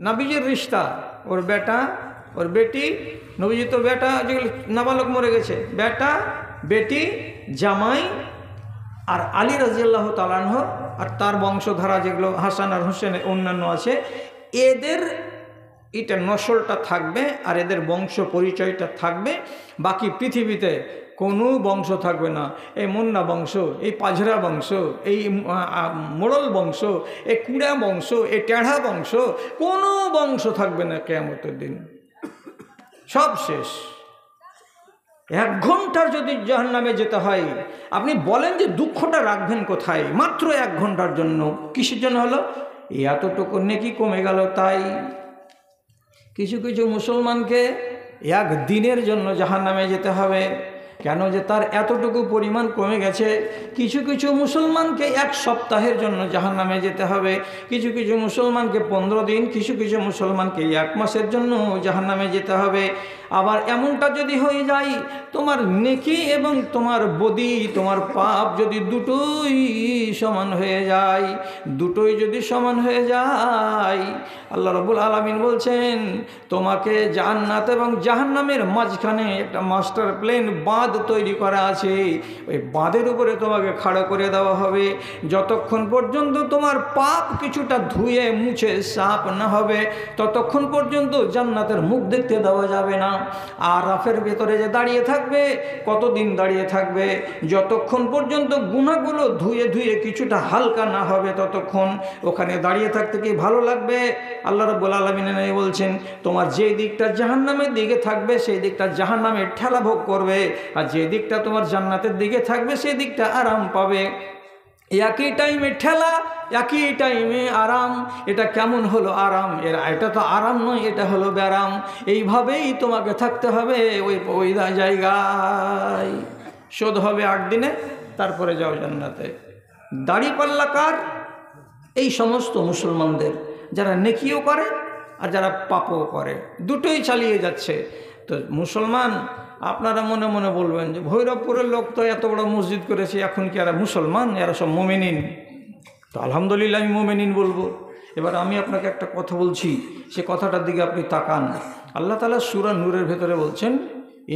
নবীজির রিশতা, ওর বেটা ওর বেটি, নবীজি তো বেটা যেগুলো নাবালক মরে গেছে, বেটা বেটি জামাই আর আলী রাদিয়াল্লাহু তাআলা আনহু আর তার বংশধারা যেগুলো হাসান আর হোসেন অন্যান্য আছে, এদের এটা নসলটা থাকবে আর এদের বংশ পরিচয়টা থাকবে। বাকি পৃথিবীতে কোনো বংশ থাকবে না। এই মুন্না বংশ, এই পাঝরা বংশ, এই মোড়ল বংশ, এই কুড়া বংশ, এই টেঢ়া বংশ, কোনো বংশ থাকবে না কিয়ামতের দিন, সব শেষ। 1 ঘন্টার যদি জাহান্নামে যেতে হয়, আপনি বলেন যে দুঃখটা রাখবেন কোথায়? মাত্র 1 ঘন্টার জন্য। কিসের জন্য হলো? এতটুকু নেকি কমে গেল তাই। কিছু কিছু মুসলমানকে 1 দিনের জন্য জাহান্নামে যেতে হবে, কেন যে তার এতটুকু পরিমাণ কমে গেছে। কিছু কিছু মুসলমানকে 1 সপ্তাহের জন্য জাহান্নামে যেতে হবে, কিছু কিছু মুসলমানকে 15 দিন, কিছু কিছু মুসলমানকে 1 মাসের জন্য জাহান্নামে যেতে হবে। আবার এমনটা যদি হয়ে যায়, তোমার নেকি এবং তোমার বদি, তোমার পাপ যদি দুটোই সমান হয়ে যায়, দুটোই যদি সমান হয়ে যায়, আল্লাহ রাব্বুল আলামিন বলছেন তোমাকে জান্নাত এবং জাহান্নামের মাঝখানে একটা মাস্টার প্ল্যান বাঁধ তৈরি করা আছে। ওই বাঁধের উপরে তোমাকে খাড়া করে দেওয়া হবে। যতক্ষণ পর্যন্ত তোমার পাপ কিছুটা ধুয়ে মুছে সাফ না হবে, ততক্ষণ পর্যন্ত জান্নাতের মুখ দেখতে দেওয়া যাবে না। আর আরাফের ভেতরে যে দাঁড়িয়ে থাকবে, কতদিন দাঁড়িয়ে থাকবে? যতক্ষণ পর্যন্ত গুনাহগুলো ধুয়ে ধুয়ে কিছুটা হালকা না হবে, ততক্ষণ ওখানে দাঁড়িয়ে থাকতে কি ভালো লাগবে? আল্লাহ রাব্বুল আলামিন বলছেন তোমার যে দিকটা জাহান্নামের দিকে থাকবে, সেই দিকটা জাহান্নামের ঠেলা ভোগ করবে, আর যে দিকটা তোমার জান্নাতের দিকে থাকবে, সেই দিকটা আরাম পাবে। একই টাইমে ঠেলা, একই টাইমে আরাম। এটা কেমন হলো আরাম? এটা তো আরাম নয়, এটা হলো ব্যারাম। এইভাবেই তোমাকে থাকতে হবে ওই জায়গায়। শোধ হবে 8 দিনে, তারপরে যাও জান্নাতে। দাড়িপাল্লা কার? এই সমস্ত মুসলমানদের, যারা নেকিও করে আর যারা পাপও করে, দুটোই চালিয়ে যাচ্ছে। তো মুসলমান, আপনারা মনে মনে বলবেন যে ভৈরবপুরের লোক তো এত বড় মসজিদ করেছে, এখন কি এরা মুসলমান? এরা সব মুমিনিন। তো আলহামদুলিল্লাহ আমি মুমিনিন বলবো। এবার আমি আপনাকে একটা কথা বলছি, সে কথাটার দিকে আপনি তাকান। আল্লাহ তাআলা সূরা নূরের ভেতরে বলছেন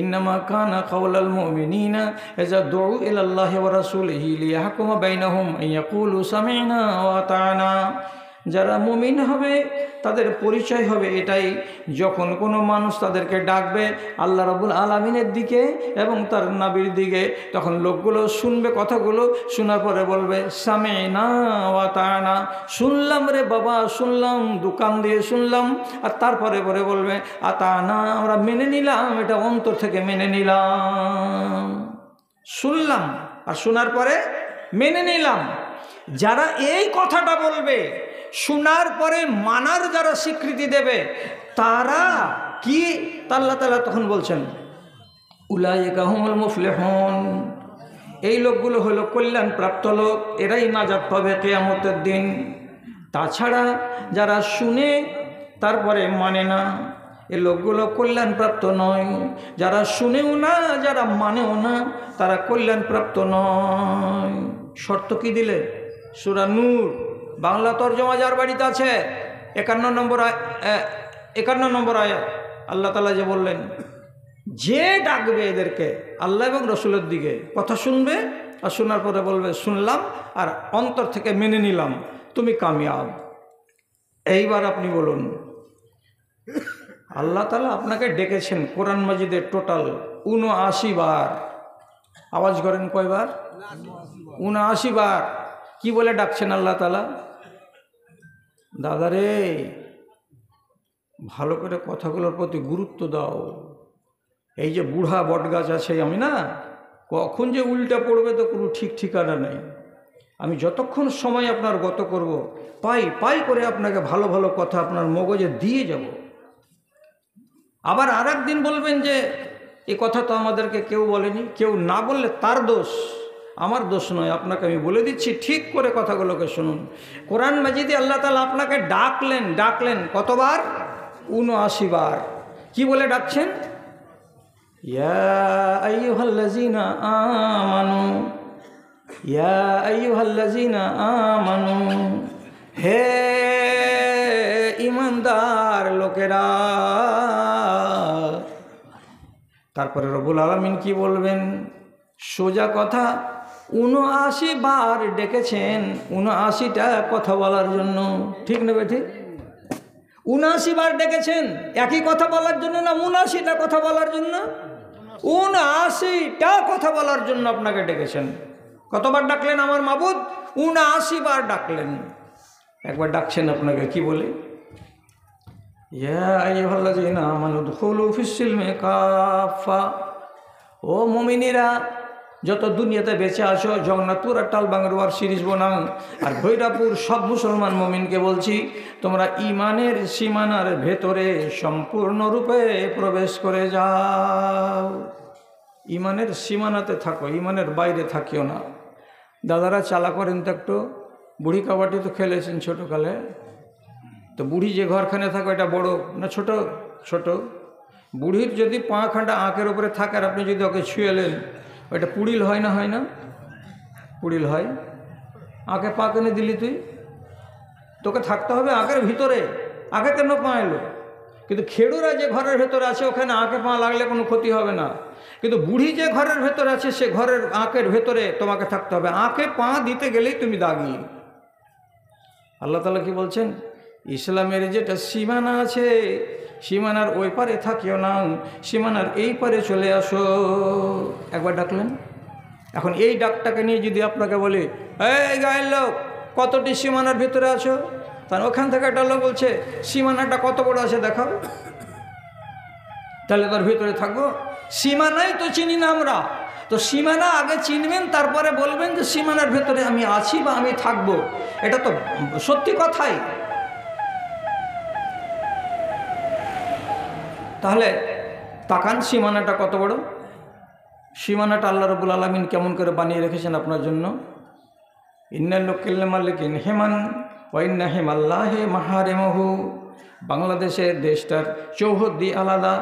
ইন্নামা কানা কাওলাল মুমিনিনা ইযা দুউ ইলাল্লাহি ওয়া রাসূলিহি লিয়াহকুমা বাইনাহুম আইয়াকুলু সামি'না ওয়া আতা'না। যারা মুমিন হবে তাদের পরিচয় হবে এটাই, যখন কোনো মানুষ তাদেরকে ডাকবে আল্লাহ রাব্বুল আলামিনের দিকে এবং তার নবীর দিকে, তখন লোকগুলো শুনবে কথাগুলো, শোনার পরে বলবে সামি'না ওয়া আতা'না, শুনলাম রে বাবা, শুনলাম, দোকান দিয়ে শুনলাম। আর তারপরে পরে বলবে আতা'না, আমরা মেনে নিলাম, এটা অন্তর থেকে মেনে নিলাম। শুনলাম আর শোনার পরে মেনে নিলাম। যারা এই কথাটা বলবে, শোনার পরে মানার যারা স্বীকৃতি দেবে, তারা কি? আল্লাহ তাআলা তখন বলছেন উলাইকা হুমুল মুফলিহুন, এই লোকগুলো হলো কল্যাণপ্রাপ্ত লোক, এরাই নাজাত পাবে কিয়ামতের দিন। তাছাড়া যারা শুনে তারপরে মানে না, এই লোকগুলো কল্যাণপ্রাপ্ত নয়। যারা শুনেও না, যারা মানেও না, তারা কল্যাণপ্রাপ্ত নয়। শর্ত কি দিলে? সূরা নূর বাংলা তরজমা যার বাড়িতে আছে 51 নম্বর আয়াত আল্লাহ তাআলা যে বললেন, যে ডাকবে এদেরকে আল্লাহ এবং রসুলের দিকে, কথা শুনবে আর শোনার পরে বলবে শুনলাম আর অন্তর থেকে মেনে নিলাম, তুমি কামিয়াব। এইবার আপনি বলুন, আল্লাহ তাআলা আপনাকে ডেকেছেন কোরআন মাজিদের টোটাল 79 বার। আওয়াজ করেন কয়বার? 79 বার। কি বলে ডাকছেন আল্লাহ তাআলা? দাদারে, ভালো করে কথাগুলোর প্রতি গুরুত্ব দাও। এই যে বুড়া বটগাছ আছে, আমি না কখন যে উল্টা পড়বে তো কোনো ঠিক ঠিকানা নেই। আমি যতক্ষণ সময় আপনার গত করব, পাই করে আপনাকে ভালো ভালো কথা আপনার মগজে দিয়ে যাব। আবার আর একদিন বলবেন যে এই কথা তো আমাদেরকে কেউ বলেনি। কেউ না বললে তার দোষ, আমার দোষ নয়। আপনাকে আমি বলে দিচ্ছি, ঠিক করে কথাগুলোকে শুনুন। কোরআন মাজিদে আল্লাহ তাআলা আপনাকে ডাকলেন কতবার? 79 বার। কি বলে ডাকছেন? ইয়া আইয়ুহাল্লাযীনা আমানু, ইয়া আইয়ুহাল্লাযীনা আমানু, হে ইমানদার লোকেরা। তারপরে রব্বুল আলামিন কি বলবেন? সোজা কথা, ৭৯ বার ডেকেছেন, ৭৯টা কথা বলার জন্য। ঠিক নেবে? ঠিক ৭৯ বার ডেকেছেন একই কথা বলার জন্য না ৭৯টা কথা বলার জন্য? ৭৯টা কথা বলার জন্য আপনাকে ডেকেছেন। কতবার ডাকলেন আমার মাবুদ? ৭৯ বার ডাকলেন। একবার ডাকছেন আপনাকে কি বলে? ইয়া আইয়ুহাল্লাযীনা আমানু দুখুলু ফিস-সিলমি কাফা। ও মুমিনেরা, যত দুনিয়াতে বেঁচে আছো, জগন্নাথপুর আর টালবাংরুয়ার সিরিজ বনাম আর ভৈরাপুর সব মুসলমান মুমিনকে বলছি, তোমরা ইমানের সীমানার ভেতরে সম্পূর্ণরূপে প্রবেশ করে যাও। ইমানের সীমানাতে থাকো, ইমানের বাইরে থাকিও না। দাদারা চালা করেন তো একটু। বুড়ি কাবাডি তো খেলেছেন ছোটোকালে, তো বুড়ি যে ঘরখানে থাকে এটা বড় না ছোট? ছোট। বুড়ির যদি পা খান্ডা আঁকের উপরে থাকে আর আপনি যদি ওকে ছুঁয়েলেন, ওইটা পুড়িল হয় না? হয় না? পুড়িল হয়। আঁকে পা কেনে দিলি তুই? তোকে থাকতে হবে আঁকের ভিতরে। আঁকে কেন পা এলো? কিন্তু খেড়ুরা যে ঘরের ভেতরে আছে ওখানে আঁকে পা লাগলে কোনো ক্ষতি হবে না, কিন্তু বুড়ি যে ঘরের ভেতরে আছে সে ঘরের আঁকের ভেতরে তোমাকে থাকতে হবে। আঁকে পা দিতে গেলেই তুমি দাগি। আল্লাহ তাআলা কি বলছেন? ইসলামের যেটা সীমানা আছে, সীমানার ওই পারে থাকিও না, সীমানার এই পারে চলে আসো। একবার ডাকলেন। এখন এই ডাকটাকে নিয়ে যদি আপনাকে বলি, এই গায়ের লোক, কতটি সীমানার ভিতরে আছো? তার ওখান থেকে একটা লোক বলছে সীমানাটা কত বড় আছে দেখাও, তাহলে তার ভিতরে থাকবো? সীমানাই তো চিনি না আমরা। তো সীমানা আগে চিনবেন, তারপরে বলবেন যে সীমানার ভেতরে আমি আছি বা আমি থাকবো। এটা তো সত্যি কথাই। তাহলে তাকান সীমানাটা কত বড়। সীমানাটা আল্লাহ রাব্বুল আলামিন কেমন করে বানিয়ে রেখেছেন আপনার জন্য। ইন্নাল লিকুল্লি মালিকিন হিমান ওয়া ইন্না হিমাল্লাহি মাহারিমুহু। বাংলাদেশের দেশটার চৌহদ্দি আলাদা,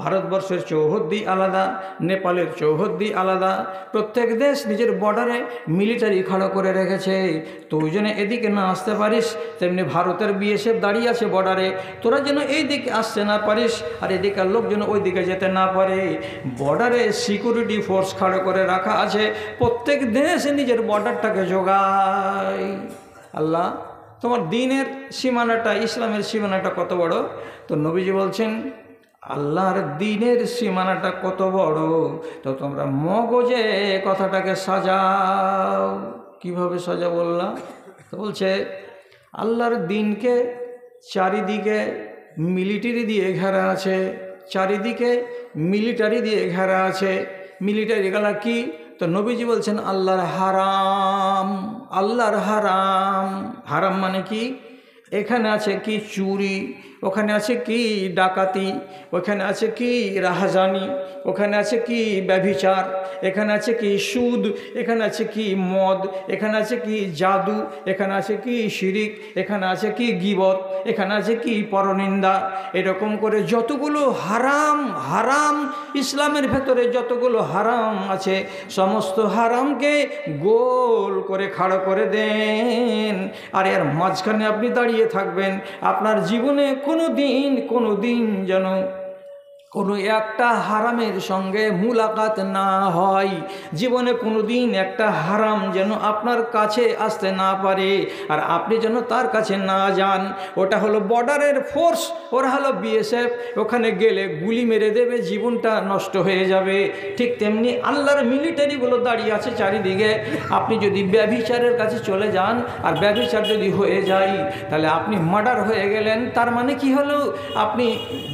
ভারতবর্ষের চৌহদ্দি আলাদা, নেপালের চৌহদ্দি আলাদা। প্রত্যেক দেশ নিজের বর্ডারে মিলিটারি খাড়া করে রেখেছে। তুই যেন এদিকে না আসতে পারিস, তেমনি ভারতের বিএসএফ দাঁড়িয়ে আছে বর্ডারে, তোরা যেন এই দিকে আসতে না পারিস আর এদিকের লোক যেন ওই দিকে যেতে না পারে। বর্ডারে সিকিউরিটি ফোর্স খাড়া করে রাখা আছে। প্রত্যেক দেশ নিজের বর্ডারটাকে জোগায়। আল্লাহ, তোমার দিনের সীমানাটা, ইসলামের সীমানাটা কত বড়। তো নবীজি বলছেন আল্লাহর দ্বীনের সীমানাটা কত বড়, তো তোমরা মগজে কথাটাকে সাজাও। কিভাবে সাজা বললাম? তো বলছে আল্লাহর দ্বীনকে চারিদিকে মিলিটারি দিয়ে ঘেরা আছে, চারিদিকে মিলিটারি দিয়ে ঘেরা আছে। মিলিটারি গেলা কি? তো নবীজি বলছেন আল্লাহর হারাম। আল্লাহর হারাম, হারাম মানে কি? এখানে আছে কি চুরি, ওখানে আছে কি ডাকাতি, ওখানে আছে কি রাহাজানি, ওখানে আছে কি ব্যভিচার, এখানে আছে কি সুদ, এখানে আছে কি মদ, এখানে আছে কি জাদু, এখানে আছে কি শিরিক, এখানে আছে কি গীবত, এখানে আছে কি পরনিন্দা। এরকম করে যতগুলো হারাম, হারাম ইসলামের ভেতরে যতগুলো হারাম আছে সমস্ত হারামকে গোল করে খাড়া করে দেন। আর এর মাঝখানে আপনি দাঁড়িয়ে থাকবেন। আপনার জীবনে কোনো দিন যেন কোনো একটা হারামের সঙ্গে মুলাকাত না হয়। জীবনে কোনো দিন একটা হারাম যেন আপনার কাছে আসতে না পারে আর আপনি যেন তার কাছে না যান। ওটা হলো বর্ডারের ফোর্স, ওরা হলো বিএসএফ। ওখানে গেলে গুলি মেরে দেবে, জীবনটা নষ্ট হয়ে যাবে। ঠিক তেমনি আল্লাহর মিলিটারিগুলো দাঁড়িয়ে আছে চারিদিকে। আপনি যদি ব্যভিচারের কাছে চলে যান আর ব্যভিচার যদি হয়ে যায়, তাহলে আপনি মার্ডার হয়ে গেলেন। তার মানে কি হলো? আপনি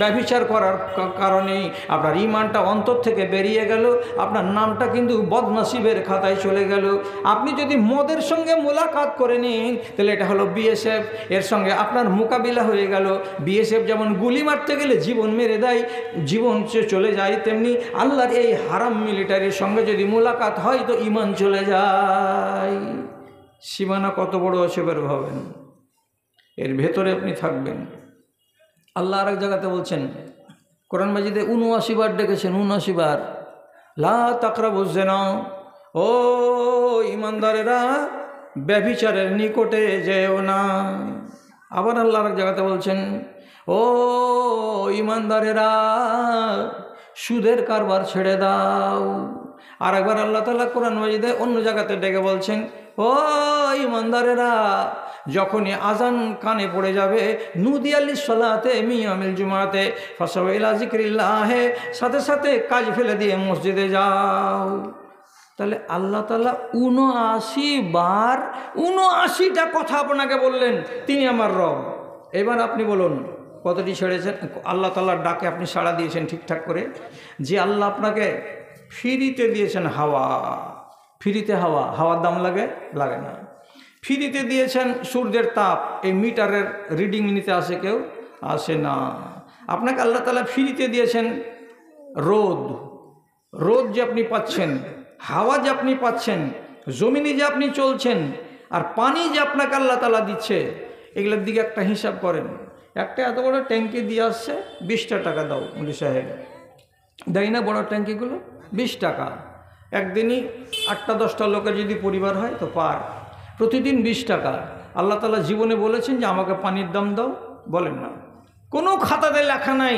ব্যভিচার করার কারণে আপনার ঈমানটা অন্তর থেকে বেরিয়ে গেল, আপনার নামটা কিন্তু বদনসিবের খাতায় চলে গেল। আপনি যদি মদের সঙ্গে মোলাকাত করে নিন, তাহলে এটা হলো বিএসএফ, এর সঙ্গে আপনার মোকাবিলা হয়ে গেল। বিএসএফ যেমন গুলি মারতে গেলে জীবন মেরে দেয়, জীবন চলে যায়, তেমনি আল্লাহর এই হারাম মিলিটারির সঙ্গে যদি মোলাকাত হয় তো ঈমান চলে যায়। সীমানা কত বড় আছে বের ভাবেন, এর ভেতরে আপনি থাকবেন। আল্লাহ আরেক জায়গাতে বলছেন, কোরআন মাজিদে ৭৯ বার ডেকেছেন, ৭৯ বার, লা তাকরাবুজ জিনা। ও ইমানদারেরা, ব্যভিচারের নিকটে যেও না। আবার আল্লাহ এক জায়গাতে বলছেন, ও ইমানদারেরা সুদের কারবার ছেড়ে দাও। আর একবার আল্লাহ তাআলা কোরআন মাজিদে অন্য জায়গাতে ডেকে বলছেন, ও ইমানদারেরা যখনই আজান কানে পড়ে যাবে, নুদিয়া লিস-সালাতে মিন ইয়াউমিল জুমআতে ফাসাউ ইলা যিকরিল্লাহ, সাথে সাথে কাজ ফেলে দিয়ে মসজিদে যাও। তাহলে আল্লাহ তাআলা ৭৯ বার ৭৯টা কথা আপনাকে বললেন তিনি আমার রব। এবার আপনি বলুন কতটি ছেড়েছেন? আল্লাহ তাআলার ডাকে আপনি সাড়া দিয়েছেন ঠিকঠাক করে? যে আল্লাহ আপনাকে ফ্রিতে দিয়েছেন হাওয়া, ফ্রিতে হাওয়ার দাম লাগে না। ফ্রিতে দিয়েছেন সূর্যের তাপ, এই মিটারের রিডিং নিতে আসে কেউ? আসে না। আপনাকে আল্লাহ তাআলা ফ্রিতে দিয়েছেন রোদ যে আপনি পাচ্ছেন, হাওয়া যে আপনি পাচ্ছেন, জমিনে যে আপনি চলছেন, আর পানি যে আপনাকে আল্লাহ তাআলা দিচ্ছে, এগুলোর দিকে একটা হিসাব করেন। একটা এত বড় ট্যাঙ্কি দিয়ে আসছে, 20টা টাকা দাও মুলি সাহেব, দেয় না? বড় ট্যাঙ্কিগুলো 20 টাকা। একদিনই 8টা-10টা লোকের যদি পরিবার হয় তো প্রতিদিন 20 টাকা। আল্লাহ তাআলা জীবনে বলেছেন যে আমাকে পানির দাম দাও? বলেন না। কোনো খাতাতে লেখা নাই,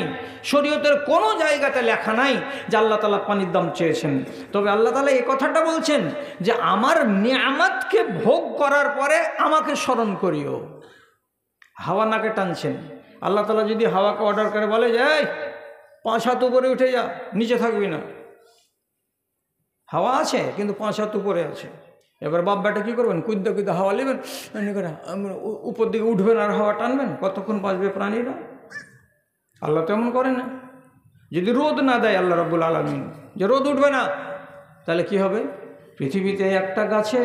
শরীয়তের কোনো জায়গাতে লেখা নাই যে আল্লাহ তাআলা পানির দাম চেয়েছেন। তবে আল্লাহ তাআলা এই কথাটা বলছেন যে আমার নিয়ামতকে ভোগ করার পরে আমাকে স্মরণ করিও। হাওয়া নাকে টানছেন, আল্লাহ তাআলা যদি হাওয়াকে অর্ডার করে বলে যে এই 5 হাত উপরে উঠে যা, নিচে থাকবি না। হাওয়া আছে কিন্তু 5 হাত উপরে আছে। এবার বাপ বেটা কী করবেন? কুদ্দা হাওয়া নেবেন, উপর দিকে উঠবেন আর হাওয়া টানবেন, কতক্ষণ বাঁচবে প্রাণীরা? আল্লাহ তো এমন করে না। যদি রোদ না দেয় আল্লাহ রাব্বুল আলামিন, যে রোদ উঠবে না, তাহলে কি হবে? পৃথিবীতে একটা গাছে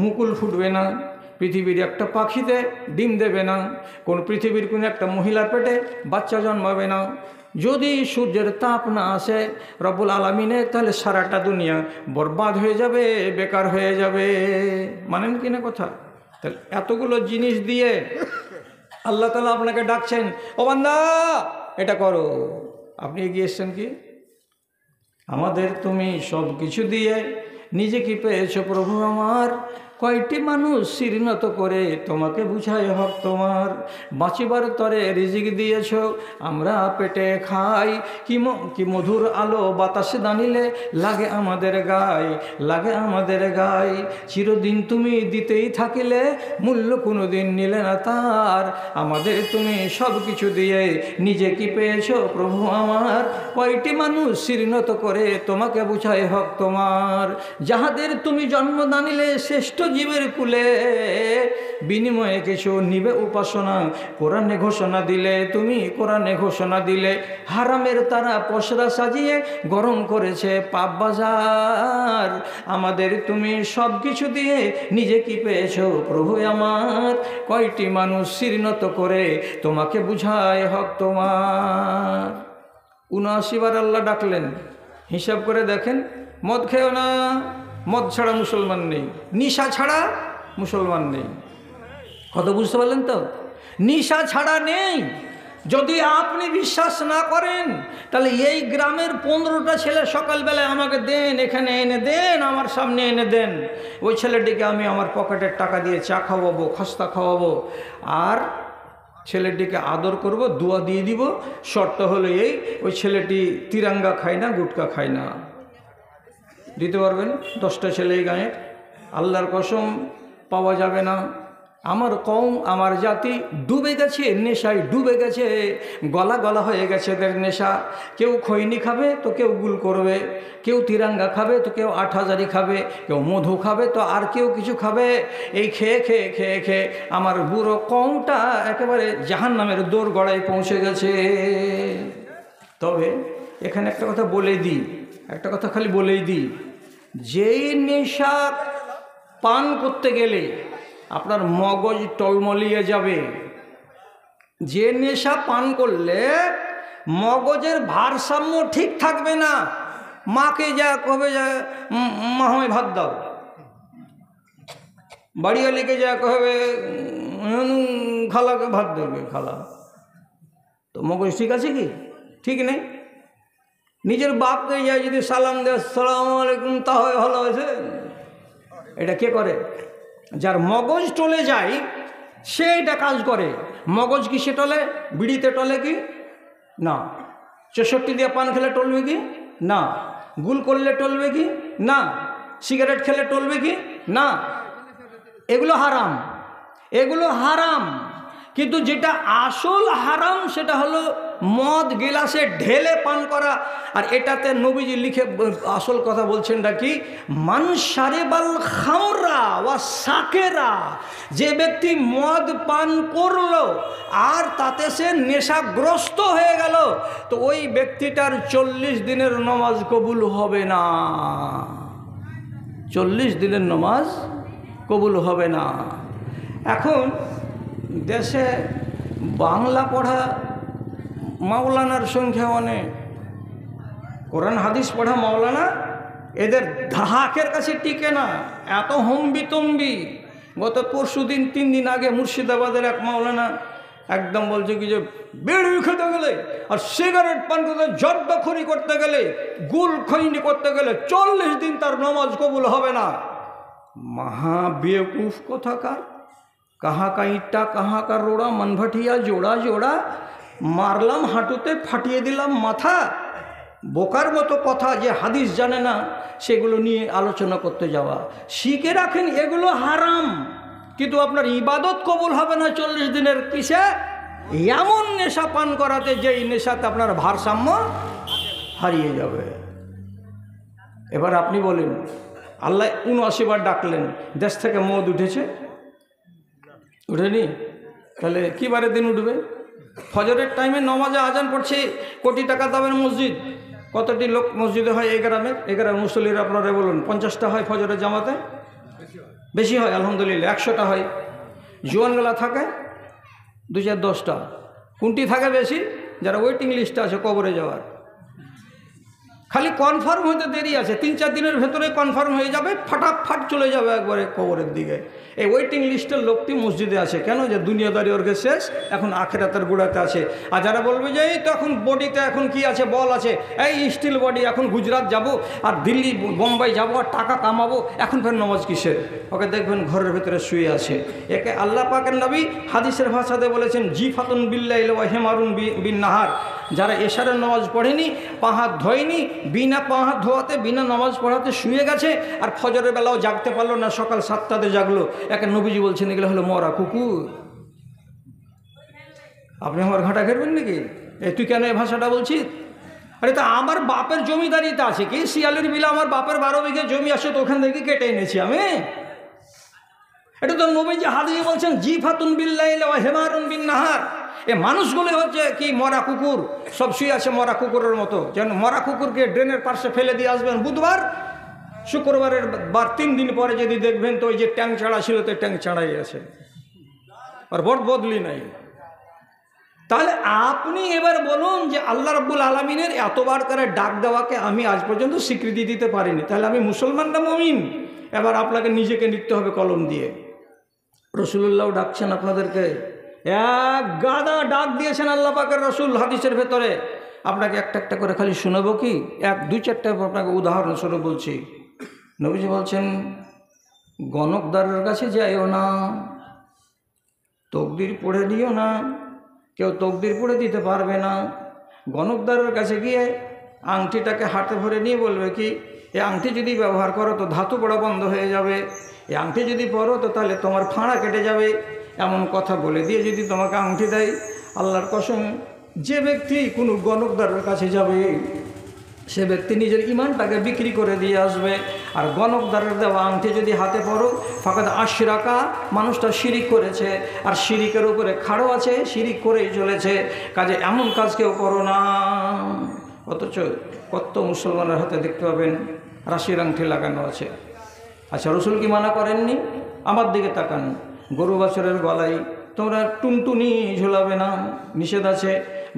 মুকুল ফুটবে না, পৃথিবীর একটা পাখিতে ডিম দেবে না, পৃথিবীর কোনো একটা মহিলার পেটে বাচ্চা জন্মাবে না। যদি সূর্যের তাপ না আসে রব্বুল আলামিনের, তাহলে সারাটা দুনিয়া বরবাদ হয়ে যাবে, বেকার হয়ে যাবে। মানেন কি না কথা? তাহলে এতগুলো জিনিস দিয়ে আল্লাহ তাআলা আপনাকে ডাকছেন, ও বান্দা এটা করো। আপনি এগিয়ে এসছেন কি? আমাদের তুমি সব কিছু দিয়ে নিজে কি পেয়েছো প্রভু আমার? কয়টি মানুষ শিরনত করে তোমাকে বুঝায় হক তোমার। বাঁচিবার তরে রিজিক দিয়েছ, আমরা পেটে খাই। কি মধুর আলো বাতাসে দাঁড়িলে লাগে আমাদের গায়ে। চিরদিন তুমি দিতেই থাকিলে, মূল্য কোনো দিন নিলে না তার। আমাদের তুমি সব কিছু দিয়ে নিজে কি পেয়েছো প্রভু আমার? কয়টি মানুষ শিরনত করে তোমাকে বুঝায় হক তোমার। যাহাদের তুমি জন্ম দানিলে শ্রেষ্ঠ জীবের কুলে, বিনিময়ে কিছু নিবে উপাসনা। কোরআনে ঘোষণা দিলে তুমি, কোরআনে ঘোষণা দিলে হারামের তারা পসরা সাজিয়ে গরম করেছে পাপ বাজার। আমাদের তুমি সব কিছু দিয়ে নিজে কি পেয়েছো প্রভু আমার? কয়টি মানুষ শিরনত করে তোমাকে বুঝায় হক তোমার। ৭৯ বার আল্লাহ ডাকলেন। হিসাব করে দেখেন, মদ খেও না, মদ ছাড়া মুসলমান নেই, নিশা ছাড়া মুসলমান নেই। কত বুঝতে পারলেন তো? নিশা ছাড়া নেই। যদি আপনি বিশ্বাস না করেন, তাহলে এই গ্রামের 15টা ছেলে সকালবেলায় আমাকে দেন, এখানে এনে দেন, আমার সামনে এনে দেন। ওই ছেলেটিকে আমি আমার পকেটের টাকা দিয়ে চা খাওয়াবো, খাস্তা খাওয়াবো, আর ছেলেটিকে আদর করব, দোয়া দিয়ে দিব। শর্ত হলো এই, ওই ছেলেটি তিরাঙ্গা খায় না, গুটকা খায় না। দিতে পারবেন? 10টা ছেলে এই গায়ে, আল্লাহর কসম পাওয়া যাবে না। আমার কওম, আমার জাতি ডুবে গেছে, নেশায় ডুবে গেছে, গলা হয়ে গেছে এদের নেশা। কেউ খৈনি খাবে তো কেউ গুল করবে, কেউ তিরাঙ্গা খাবে তো কেউ 8,000 খাবে, কেউ মধু খাবে তো আর কেউ কিছু খাবে। এই খেয়ে আমার বুড়ো কওমটা একেবারে জাহান্নামের দোর গড়ায় পৌঁছে গেছে। তবে এখানে একটা কথা খালি বলেই দিই, যেই নেশা পান করতে গেলে আপনার মগজ টলমলিয়ে যাবে, যে নেশা পান করলে মগজের ভারসাম্য ঠিক থাকবে না। মাকে যা কবে যা মা আমায় ভাত দাও, বাড়িওয়ালিকে যা কবে খালাকে ভাত দেবে খালা, তো মগজ ঠিক আছে কি? ঠিক নেই। নিজের বাপকে যায় যদি সালাম দেয় আসসালামু আলাইকুম, তাহলে ভালো হয়েছে। এটা কে করে? যার মগজ টলে যায় সে এটা কাজ করে। মগজ কিসে টলে? বিড়িতে টলে কি না? 64 দিয়ে পান খেলে টলবে কি না? গুল করলে টলবে কি না? সিগারেট খেলে টলবে কি না? এগুলো হারাম, এগুলো হারাম। কিন্তু যেটা আসল হারাম সেটা হলো মদ গিলাসে ঢেলে পান করা। আর এটাতে নবীজি লিখে আসল কথা বলছেনটা কি? মান শারিবাল খামরা ওয়া সাকেরা, যে ব্যক্তি মদ পান করলো আর তাতে সে নেশাগ্রস্ত হয়ে গেল, তো ওই ব্যক্তিটার 40 দিনের নামাজ কবুল হবে না। 40 দিনের নামাজ কবুল হবে না। এখন দেশে বাংলা পড়া মাওলানার সংখ্যা অনেক, কোরআন হাদিস পড়া মাওলানা এদের ধাকের কাছে টিকে না, এত হম্বিতম্বি। গত পরশুদিন 3 দিন আগে মুর্শিদাবাদের এক মাওলানা একদম বলছে কি যে বিড়ি খেতে গেলে আর সিগারেট পান করতে, জর্দাখড়ি করতে গেলে, গুল খৈনি করতে গেলে 40 দিন তার নামাজ কবুল হবে না। মহা বেকুফ কোথাকার, কাহা কা ইট্টা কাহা কা রোড়া, মনভটিয়া জোড়া জোড়া, মারলাম হাঁটুতে ফাটিয়ে দিলাম মাথা। বোকার মতো কথা, যে হাদিস জানে না সেগুলো নিয়ে আলোচনা করতে যাওয়া। শিখে রাখেন এগুলো হারাম, কিন্তু আপনার ইবাদত কবুল হবে না 40 দিনের। কিসে? এমন নেশা পান করাতে যেই নেশাতে আপনার ভারসাম্য হারিয়ে যাবে। এবার আপনি বলেন, আল্লাহ 79 বার ডাকলেন, দেশ থেকে মদ উঠেছে? উঠেনি? তাহলে কি বারের দিন উঠবে? ফজরের টাইমে নমাজে আজান পড়ছে, কোটি টাকা দামের মসজিদ। কতটি লোক মসজিদে হয় এই গ্রামের? এই গ্রামের মুসল্লিরা আপনারা বলুন। 50টা হয় ফজরের জামাতে? বেশি হয় আলহামদুলিল্লাহ, 100টা হয়। জোয়ানগুলা থাকে 2-10টা। কোনটি থাকে বেশি? যারা ওয়েটিং লিস্টে আছে কবরে যাওয়ার। খালি কনফার্ম হতে দেরি আছে, 3-4 দিনের ভেতরে কনফার্ম হয়ে যাবে, ফাটাফাট চলে যাবে একবারে কবরের দিকে। এই ওয়েটিং লিস্টের লোকটি মসজিদে আছে কেন? যে দুনিয়াদারি ওর শেষ, এখন আখেরাতের গুড়াতে আছে। আর যারা বলবে যে এই তো এখন বডিতে এখন কি আছে, বল আছে, এই স্টিল বডি, এখন গুজরাট যাব আর দিল্লি বোম্বাই যাব আর টাকা কামাবো, এখন ফের নামাজ কিসের? ওকে দেখবেন ঘরের ভেতরে শুয়ে আছে। একে আল্লাহ পাকের নবী হাদিসের ভাষাতে বলেছেন জিফাতুন বিল্লাইল ওয়া হিমারুন বিন নাহার। যারা এশারের নামাজ পড়েনি, পা হাত ধোয়নি, বিনা পা হাত ধোয়াতে বিনা নামাজ পড়াতে শুয়ে গেছে, আর ফজরের বেলাও জাগতে পারলো না, সকাল 7টাতে জাগলো, একে নবীজি বলছেন এগুলো হলো মরা কুকুর। আপনি আমার ঘাটা ঘেরবেন নাকি? তুই কেন এই ভাষাটা বলছিস? আরে তা আমার বাপের জমিদারিতে আছে কি? শিয়ালের বিলে আমার বাপের 12 বিঘে জমি আছে, তো ওখান থেকে কেটে এনেছি আমি। এটা তো নবীজি হাদিসে বলছেন জিফাতুন বিল্লাইল ওয়া হিমারুন বিন নাহার। এ মানুষগুলো হচ্ছে কি মরা কুকুর, সব শুয়ে আছে মরা কুকুরের মতো। যেন মরা কুকুরকে ড্রেনের পাশে ফেলে দিয়ে আসবেন বুধবার, শুক্রবারের বার 3 দিন পরে যদি দেখবেন তো ওই যে ট্যাঙ্ক ছাড়া ছিল তো ট্যাঙ্ক ছাড়াই আছে, আর বদলি নাই। তাহলে আপনি এবার বলুন যে আল্লাহ রাব্বুল আলামিনের এতবার করে ডাক দেওয়াকে আমি আজ পর্যন্ত স্বীকৃতি দিতে পারিনি, তাহলে আমি মুসলমান না মুমিন? এবার আপনাকে নিজেকে লিখতে হবে কলম দিয়ে। রাসূলুল্লাহ ডাকছেন আপনাদেরকে, এক গাদা ডাক দিয়েছেন আল্লাহ পাকের রাসূল হাদিসের ভেতরে। আপনাকে একটা একটা করে খালি শোনাবো কি? 1-2-4টা আপনাকে উদাহরণস্বরূপ বলছি। নবীজি বলছেন গণকদারের কাছে যাইও না, তকদির পড়ে দিও না, কেউ তকদির পড়ে দিতে পারবে না। গণকদারের কাছে গিয়ে আংটিটাকে হাতে ভরে নিয়ে বলবে কি এই আংটি যদি ব্যবহার করো তো ধাতু পড়া বন্ধ হয়ে যাবে, এই আংটি যদি পরো তো তাহলে তোমার ফাঁড়া কেটে যাবে, এমন কথা বলে দিয়ে যদি তোমাকে আংটি দেয়, আল্লাহর কসম যে ব্যক্তি কোনো গণকদারের কাছে যাবে সে ব্যক্তি নিজের ইমানটাকে বিক্রি করে দিয়ে আসবে। আর গণকদারের দেওয়া আংটি যদি হাতে পড়ো ফাকাদ আশরাকা, মানুষটা শিরিক করেছে, আর শিরিকের উপরে খাড়ো আছে, শিরিক করেই চলেছে। কাজে এমন কাজ কেউ করো না। অথচ কত মুসলমানের হাতে দেখতে পাবেন রাশির আংটি লাগানো আছে। আচ্ছা, রসুল কি মানা করেননি? আমার দিকে তাকান, গরু বাছুরের গলায় তোমরা টুনটুনি ঝোলাবে না, নিষেধ আছে।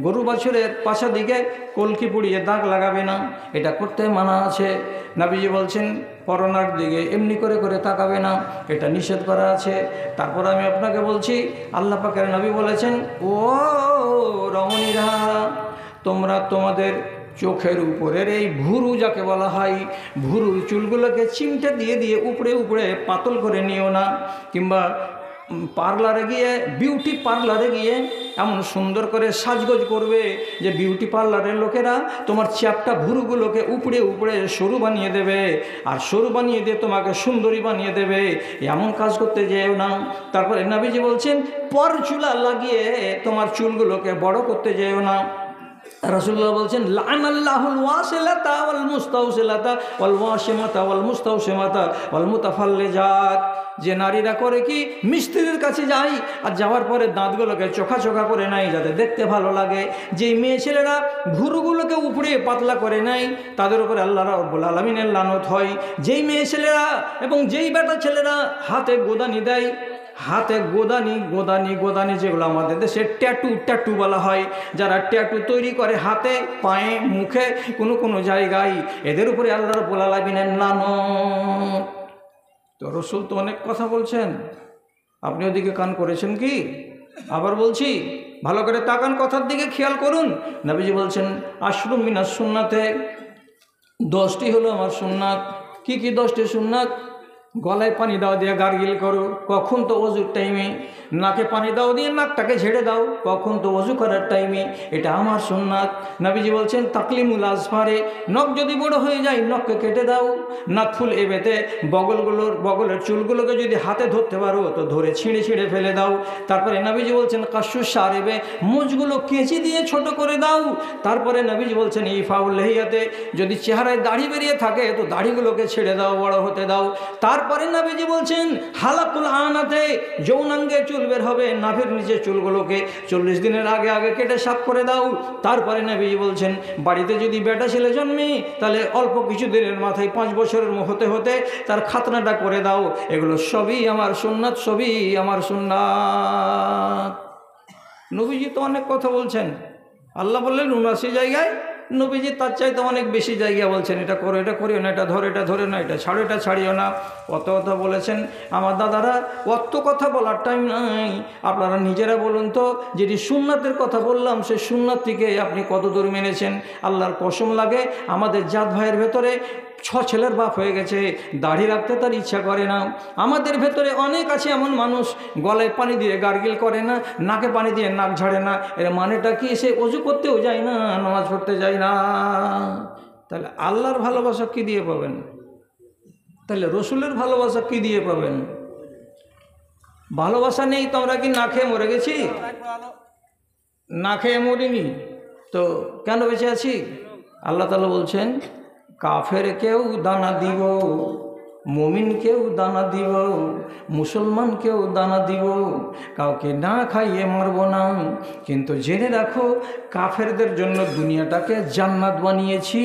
গরু বাছুরের পাশা দিকে কলকি পুড়িয়ে দাগ লাগাবে না, এটা করতে মানা আছে। নবীজি বলছেন পরনার দিকে এমনি করে করে তাকাবে না, এটা নিষেধ করা আছে। তারপর আমি আপনাকে বলছি আল্লাহ পাকের নবী বলেছেন ও রমণীরা, তোমরা তোমাদের চোখের উপরের এই ভুরু যাকে বলা হয়, ভুরুর চুলগুলোকে চিমটে দিয়ে দিয়ে উপরে উপরে পাতল করে নিও না, কিংবা পার্লারে গিয়ে, বিউটি পার্লারে গিয়ে এমন সুন্দর করে সাজগোজ করবে যে বিউটি পার্লারের লোকেরা তোমার চ্যাপটা ভুরুগুলোকে উপড়ে উপড়ে সরু বানিয়ে দেবে, আর সরু বানিয়ে দিয়ে তোমাকে সুন্দরী বানিয়ে দেবে। এমন কাজ করতে যেও না। তারপরে নবীজি বলছেন পর চুলা লাগিয়ে তোমার চুলগুলোকে বড় করতে যেও না। রাসূলুল্লাহ বলছেন লানাল্লাহুল ওয়াসিলাতা ওয়াল মুস্তাওসিলাতা ওয়াল ওয়াশিমাতা ওয়াল মুস্তাওশিমাতা ওয়াল মুতাফাল্লিজাত। যে নারীরা করে কি, মিস্ত্রির কাছে যায় আর যাওয়ার পরে দাঁতগুলোকে চোখা চোখা করে নেয় যাতে দেখতে ভালো লাগে। যেই মেয়ে ছেলেরা ভুরুগুলোকে উপড়ে পাতলা করে নেয় তাদের উপরে আল্লাহ রাব্বুল আলামিনের লানত হয়। যেই মেয়ে ছেলেরা এবং যেই বেটা ছেলেরা হাতে গোদানি দেয়, হাতে গোদানি গোদানি গোদানি যেগুলো আমাদের দেশে ট্যাটু বলা হয়, যারা ট্যাটু তৈরি করে হাতে পায়ে মুখে কোনো জায়গায়, এদের উপরে আল্লাহ রাব্বুল আলামিনের লানত। তো রসুল তো অনেক কথা বলছেন, আপনি ওদিকে কান করেছেন কি? আবার বলছি ভালো করে তাকান, কথার দিকে খেয়াল করুন। নবীজি বলছেন আশরু মিনাস সুন্নাতে, 10টি হলো আমার সুন্নাত। কি কি 10টি সুন্নাত? গলায় পানি দাও দিয়ে গার্গিল করো, কখন তো অজুর টাইমে। নাকে পানি দাও দিয়ে নাকটাকে ঝেড়ে দাও, কখন তো অজু করার টাইমে। এটা আমার সুন্নাত। নবীজি বলছেন তাকলিমুল আজফারে, নখ যদি বড় হয়ে যায় নখকে কেটে দাও। নাকফুল এবেতে, বগলের চুলগুলোকে যদি হাতে ধরতে পারো তো ধরে ছিঁড়ে ফেলে দাও। তারপরে নবীজি বলছেন কাশুস সারেবে, মুজগুলো কেঁচি দিয়ে ছোট করে দাও। তারপরে নবীজি বলছেন ইফাউল লেহিয়াতে, যদি চেহারায় দাড়ি বেরিয়ে থাকে তো দাড়িগুলোকে ছেড়ে দাও, বড় হতে দাও। তারপরে নবীজি বলছেন হালাকুল আনাতে, যৌনাঙ্গে চুল বের হবে, নাভির নিচে চুলগুলোকে 40 দিনের আগে কেটে সাফ করে দাও। তারপরে নবীজি বলছেন বাড়িতে যদি বেটা ছেলে জন্মে তাহলে অল্প কিছু দিনের মাথায় 5 বছরের হতে হতে তার খাতনাটা করে দাও। এগুলো সবই আমার সুন্নাত, সবই আমার সুন্নাত। নবীজি তো অনেক কথা বলছেন। আল্লাহ বললেন 79 জায়গায়, নবীজি তার চাইতে অনেক বেশি জায়গা বলছেন এটা করো, এটা করিও না, এটা ধরে না, এটা ছাড়ো, এটা ছাড়িও না। কত কথা বলেছেন আমার দাদারা, অত কথা বলার টাইম নাই। আপনারা নিজেরা বলুন তো, যেটি সুন্নাতের কথা বললাম সে সুন্নাত থেকে আপনি কত দূর মেনেছেন? আল্লাহর কসম লাগে আমাদের জাত ভাইয়ের ভেতরে 6 ছেলের বাপ হয়ে গেছে, দাড়ি রাখতে তার ইচ্ছা করে না। আমাদের ভেতরে অনেক আছে এমন মানুষ, গলায় পানি দিয়ে গার্গিল করে না, নাকে পানি দিয়ে নাক ঝাড়ে না। এর মানেটা কি? সে অজু করতেও যায় না, নামাজ পড়তে যায় না। তাহলে আল্লাহর ভালোবাসা কি দিয়ে পাবেন? তাহলে রসুলের ভালোবাসা কি দিয়ে পাবেন? ভালোবাসা নেই তো আমরা কি না খেয়ে মরে গেছি? না খেয়ে মরিনি তো কেন বেঁচে আছি? আল্লাহ তাআলা বলছেন কাফেরকেও দানা দিব, মুমিনকেও দানা দিব, মুসলমানকেও দানা দিব, কাউকে না খাইয়ে মারব না। কিন্তু জেনে রাখো কাফেরদের জন্য দুনিয়াটাকে জান্নাত বানিয়েছি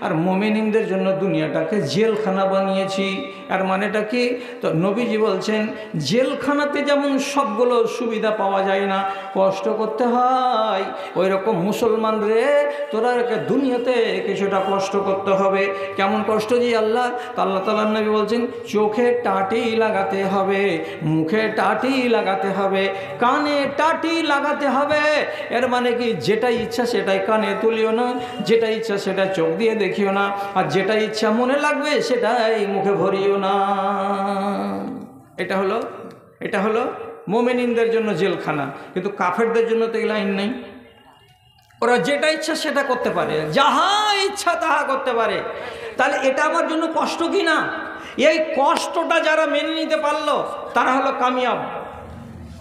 আর মুমিনদের জন্য দুনিয়াটাকে জেলখানা বানিয়েছি। আর মানেটা কি? তো নবীজি বলছেন জেলখানাতে যেমন সবগুলো সুবিধা পাওয়া যায় না, কষ্ট করতে হয়, ওই রকম মুসলমান রে তোরা দুনিয়াতে কিছুটা কষ্ট করতে হবে। কেমন কষ্ট জি আল্লাহ? তো আল্লাহ তাআলা নবী বলছেন চোখে টাটি লাগাতে হবে, মুখে টাটি লাগাতে হবে, কানে টাটি লাগাতে হবে। এর মানে কি? যেটা ইচ্ছা সেটাই কানে তুলিও না, যেটা ইচ্ছা সেটা চোখ দিয়ে দেখিও না, আর যেটা ইচ্ছা মনে লাগবে সেটাই মুখে ভরিও না। এটা হলো মুমিনদের জন্য জেলখানা। কিন্তু কাফেরদের জন্য তো এই লাইন নেই। ওরা যেটা ইচ্ছা সেটা করতে পারে, যাহা ইচ্ছা তাহা করতে পারে। তাহলে এটা আমার জন্য কষ্ট কি না? এই কষ্টটা যারা মেনে নিতে পারলো তারা হলো কামিয়াব,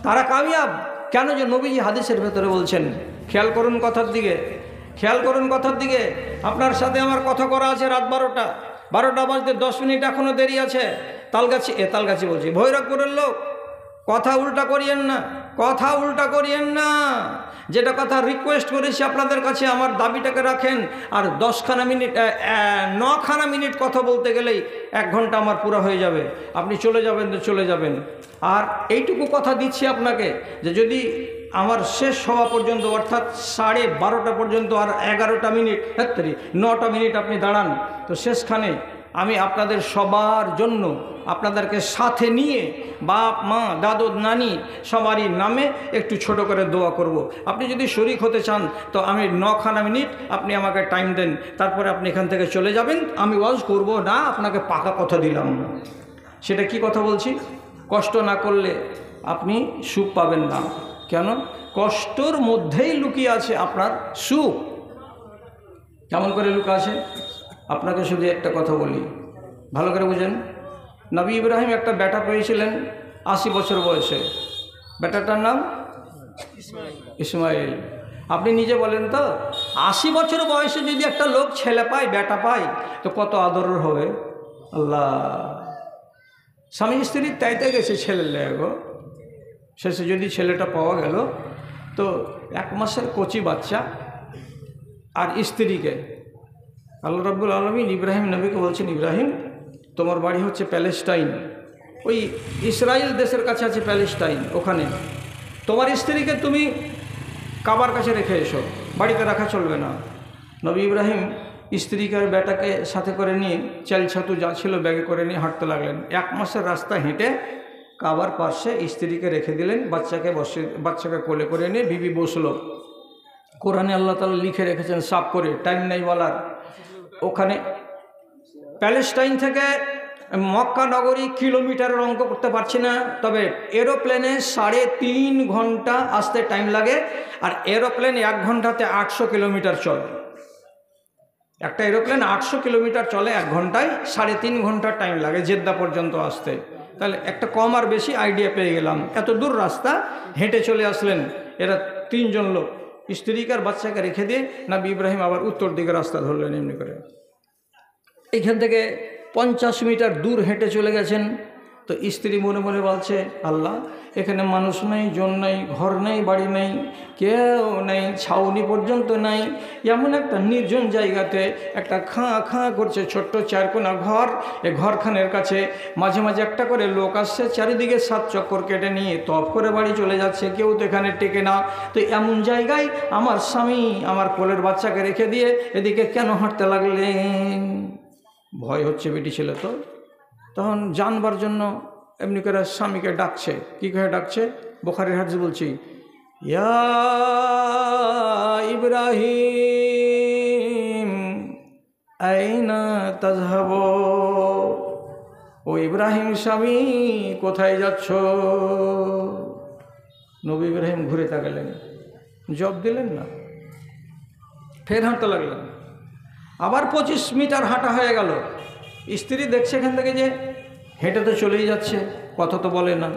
তারা কামিয়াব। কেন? যে নবীজি হাদিসের ভেতরে বলছেন, খেয়াল করুন কথার দিকে, খেয়াল করুন কথার দিকে। আপনার সাথে আমার কথা করা আছে রাত 12টা বাজতে 10 মিনিট এখনও দেরি আছে। তালগাছি বলছি, ভৈরবপুরের লোক, কথা উল্টা করিয়েন না, কথা উল্টা করিয়েন না। যেটা কথা রিকোয়েস্ট করেছি আপনাদের কাছে, আমার দাবিটাকে রাখেন। আর 9খানা মিনিট কথা বলতে গেলেই 1 ঘন্টা আমার পুরো হয়ে যাবে। আপনি চলে যাবেন তো চলে যাবেন। আর এইটুকু কথা দিচ্ছি আপনাকে যে যদি আমার শেষ হওয়া পর্যন্ত অর্থাৎ 12:30 পর্যন্ত আর 11টা মিনিট 9টা মিনিট আপনি দাঁড়ান, তো শেষখানে আমি আপনাদের সবার জন্য আপনাদেরকে সাথে নিয়ে বাপ মা দাদু নানি সবারই নামে একটু ছোট করে দোয়া করব। আপনি যদি শরীক হতে চান তো আমি 9খানা মিনিট আপনি আমাকে টাইম দেন, তারপরে আপনি এখান থেকে চলে যাবেন। আমি ওয়াজ করব না, আপনাকে পাকা কথা দিলাম। সেটা কি কথা বলছি? কষ্ট না করলে আপনি সুখ পাবেন না। কেন? কষ্টর মধ্যেই লুকিয়ে আছে আপনার সুখ। কেমন করে লুকা আছে? আপনাকে শুধু একটা কথা বলি, ভালো করে বুঝেন। নবী ইব্রাহিম একটা বেটা পেয়েছিলেন 80 বছর বয়সে। বেটাটার নাম ইসমাইল। আপনি নিজে বলেন তো, 80 বছর বয়সে যদি একটা লোক ছেলে পায়, বেটা পায়, তো কত আদরের হবে। আল্লাহ, স্বামী স্ত্রীর তাইতে গেছে ছেলের লেগো, শেষে যদি ছেলেটা পাওয়া গেল, তো 1 মাসের কচি বাচ্চা আর স্ত্রীকে আল্লাহ রাব্বুল আলামিন ইব্রাহিম নবীকে বলছেন, ইব্রাহিম তোমার বাড়ি হচ্ছে প্যালেস্টাইন, ওই ইসরায়েল দেশের কাছে আছে প্যালেস্টাইন, ওখানে তোমার স্ত্রীকে তুমি কাবার কাছে রেখে এসো, বাড়িতে রাখা চলবে না। নবী ইব্রাহিম স্ত্রীকে আর বেটাকে সাথে করে নিয়ে চাল ছাতু যা ছিল ব্যাগে করে নিয়ে হাঁটতে লাগলেন। 1 মাসের রাস্তা হেঁটে কাবার পাশে স্ত্রীকে রেখে দিলেন, বাচ্চাকে কোলে করে নিয়ে বিবি বসলো। কোরআনে আল্লাহ তাআলা লিখে রেখেছেন সাফ করে, টাইম নেই বলার। ওখানে প্যালেস্টাইন থেকে মক্কা নগরী কিলোমিটারের অঙ্ক করতে পারছি না, তবে এরোপ্লেনে 3.5 ঘন্টা আসতে টাইম লাগে, আর এরোপ্লেন 1 ঘন্টাতে 800 কিলোমিটার চলে। একটা এরোপ্লেন 800 কিলোমিটার চলে 1 ঘন্টায়, 3.5 ঘন্টা টাইম লাগে জেদ্দা পর্যন্ত আসতে। তাহলে একটা কম আর বেশি আইডিয়া পেয়ে গেলাম। এত দূর রাস্তা হেঁটে চলে আসলেন এরা 3 জন লোক, স্ত্রীকে আর বাচ্চাকে রেখে দিয়ে নবী ইব্রাহিম আবার উত্তর দিকে রাস্তা ধরলেন। এমনি করে এইখান থেকে 50 মিটার দূর হেঁটে চলে গেছেন। তো স্ত্রী মনে মনে বলছে, আল্লাহ, এখানে মানুষ নেই, জন নেই, ঘর নেই, বাড়ি নেই, কেউ নেই, ছাউনি পর্যন্ত নাই, এমন একটা নির্জন জায়গাতে একটা খাঁ খাঁ করছে ছোট্ট 4 কোণা ঘর। এই ঘরখানের কাছে মাঝে মাঝে একটা করে লোক আসছে, চারিদিকে 7 চক্কর কেটে নিয়ে তপ করে বাড়ি চলে যাচ্ছে, কেউ তো এখানে টেকে না। তো এমন জায়গায় আমার স্বামী আমার কোলের বাচ্চাকে রেখে দিয়ে এদিকে কেন হাঁটতে লাগলেন? ভয় হচ্ছে বেটি ছিল তো, তখন জানবার জন্য এমনি করে স্বামীকে ডাকছে। কি করে ডাকছে? বুখারীর হাদিস বলছি, ইয়া ইব্রাহিম আইনা তাযহাবু, ও ইব্রাহিম স্বামী কোথায় যাচ্ছ? নবী ইব্রাহিম ঘুরে তাকালেন, জবাব দিলেন না, ফের হাঁটতে লাগলেন। আবার 25 মিটার হাঁটা হয়ে গেল। স্ত্রী দেখছে এখান থেকে যে হেঁটে তো চলেই যাচ্ছে, কথা তো বলে না।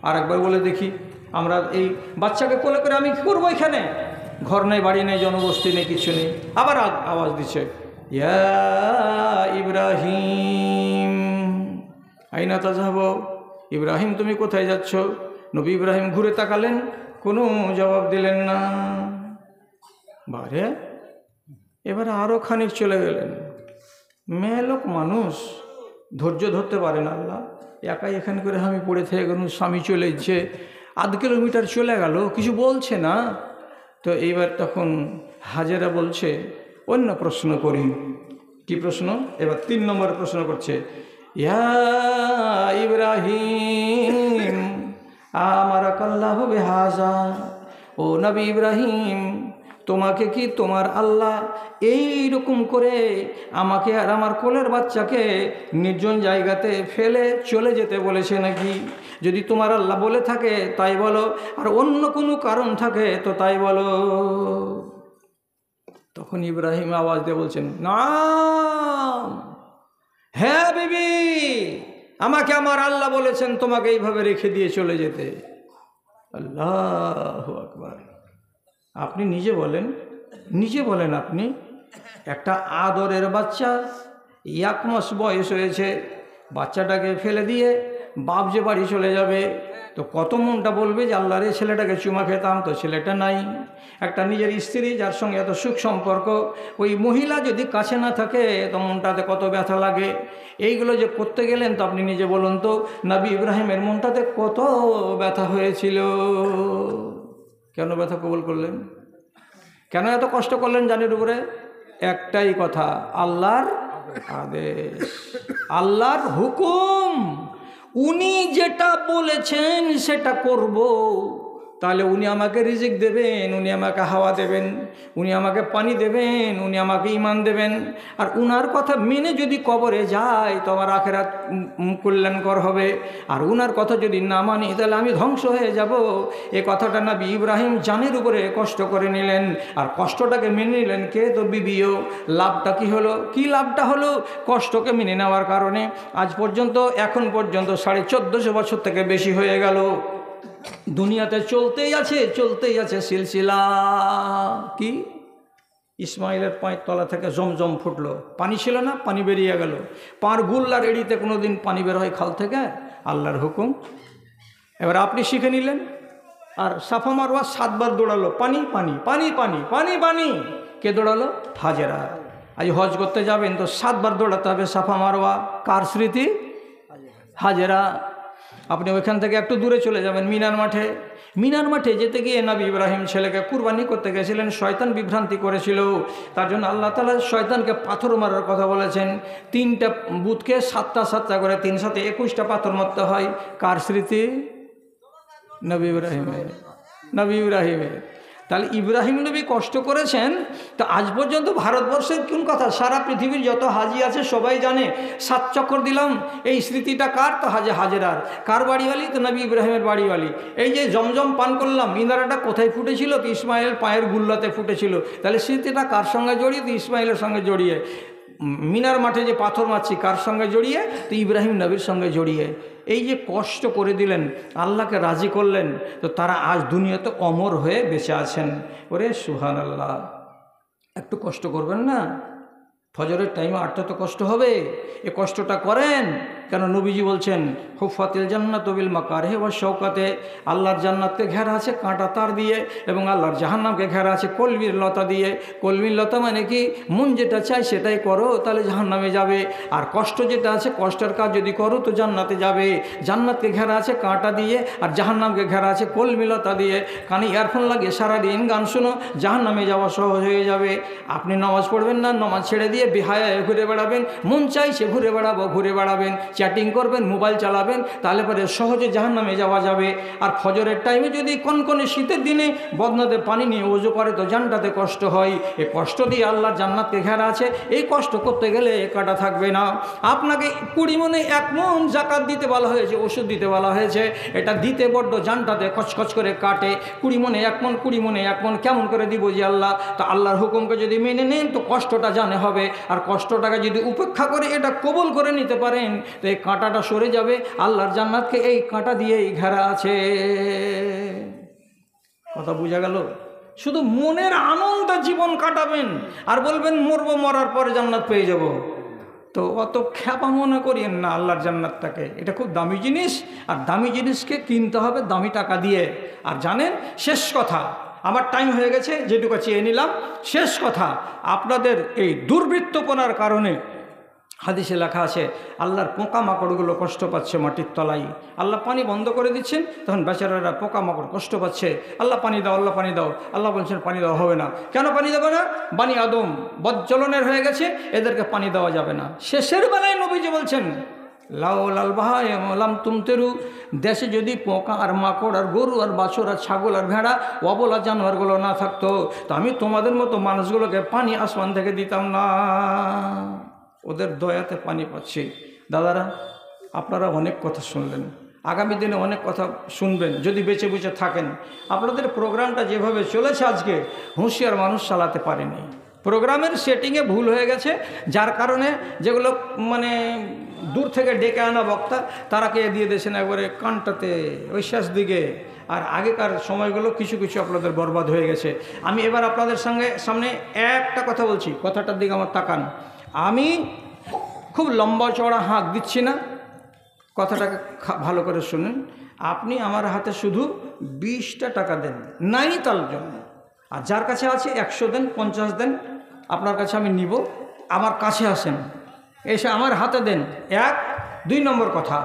আর একবার বলে দেখি, আমরা এই বাচ্চাকে কোলে করে আমি কী করবো? এখানে ঘর নেই, বাড়ি নেই, জনবস্তি নেই, কিছু নেই। আবার আওয়াজ দিচ্ছে, ইয়া ইব্রাহিম আইনা তাযহাবু, ইব্রাহিম তুমি কোথায় যাচ্ছ? নবী ইব্রাহিম ঘুরে তাকালেন, কোনো জবাব দিলেন না। বারে এবারে আরও খানিক চলে গেলেন। মেয়ে লোক মানুষ, ধৈর্য ধরতে পারে না। আল্লাহ, একাই এখানে করে আমি পড়ে থেকে গেল, স্বামী চলে যাচ্ছে, 1/2 কিলোমিটার চলে গেল, কিছু বলছে না। তো এইবার তখন হাজেরা বলছে, অন্য প্রশ্ন করি। কি প্রশ্ন? এবার 3 নম্বর প্রশ্ন করছে, ইয়া ইব্রাহিম আমারাকাল্লাহু বিহাযা, ও নবী ইব্রাহিম তোমাকে কি তোমার আল্লাহ এই রকম করে আমাকে আর আমার কোলের বাচ্চাকে নির্জন জায়গাতে ফেলে চলে যেতে বলেছে নাকি? যদি তোমার আল্লাহ বলে থাকে তাই বলো, আর অন্য কোনো কারণ থাকে তো তাই বলো। তখন ইব্রাহিম আওয়াজ দিয়ে বলছেন, না, হ্যাঁ বিবি, আমাকে আমার আল্লাহ বলেছেন তোমাকে এইভাবে রেখে দিয়ে চলে যেতে। আল্লাহু আকবার। আপনি নিজে বলেন, আপনি একটা আদরের বাচ্চা, 1 মাস বয়স হয়েছে, বাচ্চাটাকে ফেলে দিয়ে বাপ যে বাড়ি চলে যাবে, তো কত মনটা বলবে যে আল্লাহর এই ছেলেটাকে চুমা খেতাম, তো ছেলেটা নাই। একটা নিজের স্ত্রী যার সঙ্গে এত সুখ সম্পর্ক, ওই মহিলা যদি কাছে না থাকে তো মনটাতে কত ব্যথা লাগে। এইগুলো যে করতে গেলেন, তো আপনি নিজে বলুন তো, নবী ইব্রাহিমের মনটাতে কত ব্যথা হয়েছিল। কেন ব্যথা কবুল করলেন? কেন এত কষ্ট করলেন জানের উপরে? একটাই কথা, আল্লাহর আদেশ, আল্লাহর হুকুম। উনি যেটা বলেছেন সেটা করব, তাহলে উনি আমাকে রিজিক দেবেন, উনি আমাকে হাওয়া দেবেন, উনি আমাকে পানি দেবেন, উনি আমাকে ঈমান দেবেন। আর উনার কথা মেনে যদি কবরে যায় তো আমার আখেরাত কল্যাণকর হবে। আর উনার কথা যদি না মানি তাহলে আমি ধ্বংস হয়ে যাব। এ কথাটা নবী ইব্রাহিম জানের উপরে কষ্ট করে নিলেন, আর কষ্টটাকে মেনে নিলেন কে? তো বিবিও। লাভটা কি হলো? কি লাভটা হলো? কষ্টকে মেনে নেওয়ার কারণে আজ পর্যন্ত, এখন পর্যন্ত 1450 বছর থেকে বেশি হয়ে গেল দুনিয়াতে চলতেই আছে সিলসিলা। কি? ইসমাইলের পায়ের তলা থেকে জমজম ফুটলো, পানি ছিল না, পানি বেরিয়ে গেল। পার গুল্লার এড়িতে কোনো দিন পানি বের হয় খাল থেকে? আল্লাহর হুকুম। এবার আপনি শিখে নিলেন। আর সাফা মারওয়া 7 বার দৌড়ালো, পানি পানি পানি পানি পানি পানি। কে দৌড়ালো? হাজেরা। আজ হজ করতে যাবেন তো 7 বার দৌড়াতে হবে সাফা মারওয়া। কার স্মৃতি? হাজেরা। আপনি ওইখান থেকে একটু দূরে চলে যাবেন মিনার মাঠে। মিনার মাঠে যেতে গিয়ে নবী ইব্রাহিম ছেলেকে কুরবানি করতে গেছিলেন, শয়তান বিভ্রান্তি করেছিল। তার জন্য আল্লাহ তাআলা শয়তানকে পাথর মারার কথা বলেছেন। 3টা বুতকে 7টা করে 3 7 21টা পাথর মারতে হয়। কার স্মৃতি? নবী ইব্রাহিমের। তাহলে ইব্রাহিম নবী কষ্ট করেছেন। তো আজ পর্যন্ত ভারতবর্ষের কোন কথা, সারা পৃথিবীর যত হাজি আছে সবাই জানে। 7 চক্কর দিলাম, এই স্মৃতিটা কার? তো হাজেরার। কার বাড়িওয়ালি? তো নবী ইব্রাহিমের বাড়িওয়ালি। এই যে জমজম পান করলাম, ইনারাটা কোথায় ফুটেছিল? তো ইসমাইলের পায়ের গুল্লাতে ফুটেছিল। তাহলে স্মৃতিটা কার সঙ্গে জড়িয়ে? তো ইসমাইলের সঙ্গে জড়িয়ে। মিনার মাঠে যে পাথর মারছি কার সঙ্গে জড়িয়ে? তো ইব্রাহিম নবীর সঙ্গে জড়িয়ে। এই যে কষ্ট করে দিলেন, আল্লাহকে রাজি করলেন, তো তারা আজ দুনিয়াতে অমর হয়ে বেঁচে আছেন। ওরে সুবহানাল্লাহ, একটু কষ্ট করবেন না? ফজরের টাইমে 8টা তো কষ্ট হবে, এ কষ্টটা করেন। কেন? নবীজি বলছেন হুফাতিল জান্নাত বিল মাকারিহি ওয়া শওকাতে, আল্লাহর জান্নাতকে ঘেরা আছে কাঁটা তার দিয়ে, এবং আল্লাহর জাহান্নামকে ঘেরা আছে কলবির লতা দিয়ে। কলবির লতা মানে কি? মন যেটা চায় সেটাই করো, তাহলে জাহান্নামে যাবে। আর কষ্ট যেটা আছে, কষ্টের কাজ যদি করো তো জান্নাতে যাবে। জান্নাতকে ঘেরা আছে কাঁটা দিয়ে, আর জাহান্নামকে ঘেরা আছে কলবি লতা দিয়ে। কানে ইয়ারফোন লাগিয়ে সারাদিন গান শুনো, জাহান্নামে যাওয়া সহজ হয়ে যাবে। আপনি নামাজ পড়বেন না, নামাজ ছেড়ে দিয়ে বেহায়ায় ঘুরে বেড়াবেন, মন চাইছে ঘুরে বেড়াবেন, চ্যাটিং করবেন, মোবাইল চালাবেন, তাহলে পরে সহজে জাহান্নামে যাওয়া যাবে। আর ফজরের টাইমে যদি কনকনে শীতের দিনে বদনাতে পানি নিয়ে ওযু করে তো জানটাতে কষ্ট হয়। এই কষ্ট দিয়ে আল্লাহর জান্নাতকে ঘেরা আছে। এই কষ্ট করতে গেলে কাটা থাকবে না। আপনাকে 20 মনে 1 মণ যাকাত দিতে বলা হয়েছে, ওষুধ দিতে বলা হয়েছে। এটা দিতে বড্ড জানটাতে কচকচ করে কাটে। 20 মনে 1 মণ, 20 মনে 1 মণ কেমন করে দিব যে আল্লাহ? তো আল্লাহর হুকুমকে যদি মেনে নেন তো কষ্টটা জানে হবে। আর কষ্টটাকে যদি উপেক্ষা করে এটা কবুল করে নিতে পারেন তো এই কাঁটাটা সরে যাবে। আল্লাহর জান্নাতকে এই কাঁটা দিয়েই ঘেরা আছে। কথা বোঝা গেল? শুধু মনের আনন্দে জীবন কাটাবেন আর বলবেন মরবো, মরার পরে জান্নাত পেয়ে যাব। তো অত খ্যাপা মনে করিয়েন না আল্লাহর জান্নাতটাকে। এটা খুব দামি জিনিস, আর দামি জিনিসকে কিনতে হবে দামি টাকা দিয়ে। আর জানেন, শেষ কথা, আমার টাইম হয়ে গেছে, যেটুকু চেয়ে নিলাম। শেষ কথা, আপনাদের এই দুর্বৃত্তপনার কারণে হাদিসে লেখা আছে আল্লাহর পোকামাকড়গুলো কষ্ট পাচ্ছে মাটির তলায়। আল্লাহ পানি বন্ধ করে দিচ্ছেন, তখন বেচারারা পোকামাকড় কষ্ট পাচ্ছে। আল্লাহ পানি দাও, আল্লাহ পানি দাও। আল্লাহ বলছেন পানি দেওয়া হবে না। কেন পানি দেবে না? বানি আদম বজ্জলনের হয়ে গেছে, এদেরকে পানি দেওয়া যাবে না। শেষের বেলায় নবীজি বলছেন লাউলাল বাহায়াম তুমতেরু, দেশে যদি পোকা আর মাকড় আর গরু আর বাছর আর ছাগল আর ভেড়া অবলা জানোয়ারগুলো না থাকতো তো আমি তোমাদের মতো মানুষগুলোকে পানি আসমান থেকে দিতাম না। ওদের দয়াতে পানি পাচ্ছি। দাদারা, আপনারা অনেক কথা শুনলেন, আগামী দিনে অনেক কথা শুনবেন যদি বেঁচে বুঝে থাকেন। আপনাদের প্রোগ্রামটা যেভাবে চলেছে আজকে, হুঁশিয়ার মানুষ চালাতে পারেনি। প্রোগ্রামের সেটিংয়ে ভুল হয়ে গেছে, যার কারণে যেগুলো মানে দূর থেকে ডেকে আনা বক্তা তারাকে দিয়ে দিয়েছেন একবারে কানটাতে ওই শেষ দিকে। আর আগেকার সময়গুলো কিছু কিছু আপনাদের বরবাদ হয়ে গেছে। আমি এবার আপনাদের সামনে একটা কথা বলছি, কথাটার দিকে আমার তাকান। আমি খুব লম্বা চড়া হাঁক দিচ্ছি না, কথাটাকে ভালো করে শুনুন। আপনি আমার হাতে শুধু 20টা টাকা দেন নাইনিতাল জন্য, আর যার কাছে আছে 100 দেন, 50 দেন, আপনার কাছে আমি নিব। আমার কাছে আসেন, এসে আমার হাতে দেন। 1 2 নম্বর কথা,